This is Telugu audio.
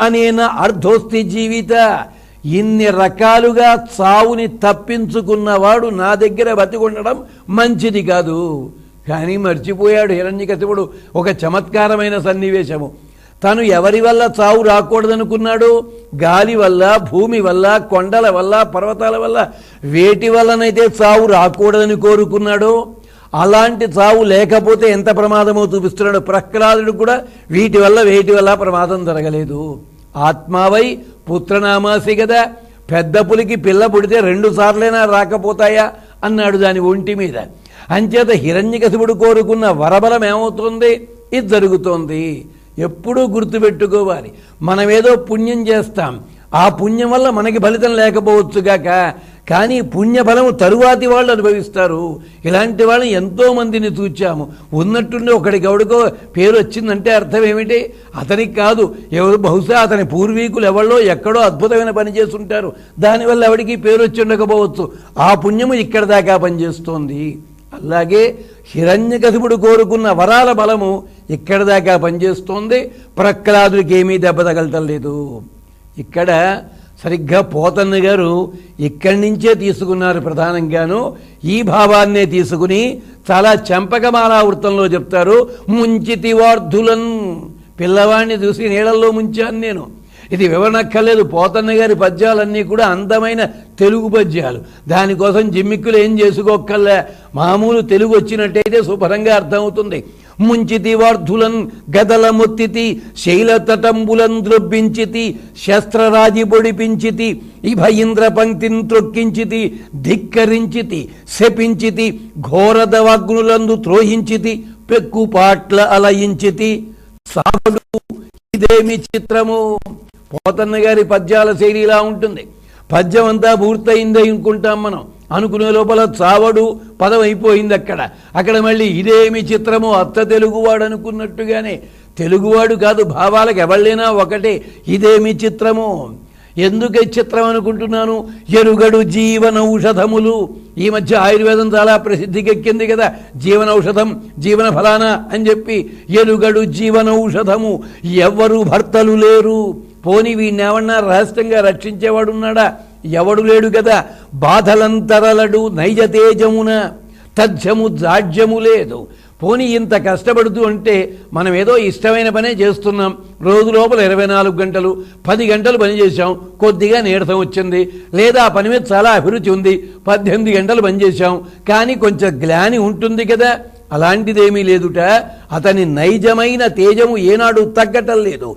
అనేన అర్ధోస్తి జీవిత. ఇన్ని రకాలుగా చావుని తప్పించుకున్నవాడు నా దగ్గర బతికుండడం మంచిది కాదు. కానీ మర్చిపోయాడు హిరణ్యకశిపుడు ఒక చమత్కారమైన సన్నివేశము. తను ఎవరి వల్ల చావు రాకూడదనుకున్నాడు? గాలి వల్ల, భూమి వల్ల, కొండల వల్ల, పర్వతాల వల్ల, వేటి వల్లనైతే చావు రాకూడదని కోరుకున్నాడో అలాంటి చావు లేకపోతే ఎంత ప్రమాదమో చూపిస్తున్నాడు. ప్రహ్లాదుడు కూడా వీటి వల్ల వేటి వల్ల ప్రమాదం జరగలేదు. ఆత్మావై పుత్రనామాసి కదా, పెద్ద పులికి పిల్ల పుడితే 2 సార్లైనా రాకపోతాయా అన్నాడు దాని ఒంటి మీద. అంచేత హిరణ్యకశిపుడు కోరుకున్న వరబలం ఏమవుతుంది? ఇది జరుగుతోంది. ఎప్పుడూ గుర్తుపెట్టుకోవాలి, మనమేదో పుణ్యం చేస్తాం, ఆ పుణ్యం వల్ల మనకి ఫలితం లేకపోవచ్చుగాక, కానీ పుణ్యఫలము తరువాతి వాళ్ళు అనుభవిస్తారు. ఇలాంటి వాళ్ళని ఎంతోమందిని చూచాము. ఉన్నట్టుండి ఒకడికి ఎవడికో పేరు వచ్చిందంటే అర్థం ఏమిటి? అతనికి కాదు, ఎవరు బహుశా అతని పూర్వీకులు ఎవరో ఎక్కడో అద్భుతమైన పని చేస్తుంటారు, దానివల్ల ఎవడికి పేరు వచ్చి ఉండకపోవచ్చు. ఆ పుణ్యము ఇక్కడ దాకా పనిచేస్తోంది. అలాగే హిరణ్యకశిపుడు కోరుకున్న వరాల బలము ఇక్కడ దాకా పనిచేస్తోంది. ప్రహ్లాదుడికి ఏమీ దెబ్బ తగలటం లేదు. ఇక్కడ సరిగ్గా పోతన్న గారు ఇక్కడి నుంచే తీసుకున్నారు ప్రధానంగాను. ఈ భావాన్నే తీసుకుని చాలా చెంపకమాలా వృత్తంలో చెప్తారు. ముంచితి వార్ధులన్, పిల్లవాడిని చూసి నీళ్ళల్లో ముంచాను నేను. ఇది వివరణక్కర్లేదు. పోతన్న గారి పద్యాలన్నీ కూడా అందమైన తెలుగు పద్యాలు. దానికోసం జిమ్మిక్కులు ఏం చేసుకోక్కర్లే, మామూలు తెలుగు వచ్చినట్టయితే శుభ్రంగా అర్థమవుతుంది. ముంచితి వార్ధులన్ గదల మొత్తితి, శైలతటంబులన్ ద్రొబ్బించితి, శస్త్రరాజి పొడిపించితి, ఇభయింద్ర పంక్తిని త్రొక్కించితి, ధిక్కరించితి, శపించితి, ఘోరదవాగ్నులందు త్రోహించితి, పెక్కుపాట్ల అలయించితి. సాగుడు ఇదేమి చిత్రము. పోతన్న గారి పద్యాల శైలి ఇలా ఉంటుంది. పద్యం అంతా పూర్తయింది అనుకుంటాం మనం, అనుకునే లోపల చావడు పదం అయిపోయింది. అక్కడ మళ్ళీ ఇదేమి చిత్రము, అత్త తెలుగువాడు అనుకున్నట్టుగానే, తెలుగువాడు కాదు, భావాలకు ఎవళ్ళైనా ఒకటే. ఇదేమి చిత్రము. ఎందుకు చిత్రం అనుకుంటున్నాను? ఎరుగడు జీవనౌషధములు. ఈ మధ్య ఆయుర్వేదం చాలా ప్రసిద్ధికెక్కింది కదా, జీవనౌషధం, జీవన ఫలానా అని చెప్పి. ఎరుగడు జీవనౌషధము, ఎవ్వరు భర్తలు లేరు. పోని వీణ్ణేమన్నా రహస్యంగా రక్షించేవాడున్నాడా? ఎవడు లేడు కదా. బాధలంతరలడు నైజ తేజమున, తథ్యము జాడ్యము లేదు. పోనీ ఇంత కష్టపడుతూ అంటే మనం ఏదో ఇష్టమైన పనే చేస్తున్నాం. రోజు లోపల 24 గంటలు 10 గంటలు పని చేశాం, కొద్దిగా నీరసం వచ్చింది, లేదా ఆ పని మీద చాలా అభిరుచి ఉంది, 18 గంటలు పని చేశాం, కానీ కొంచెం గ్లాని ఉంటుంది కదా. అలాంటిదేమీ లేదుట. అతని నైజమైన తేజము ఏనాడు తగ్గటం లేదు.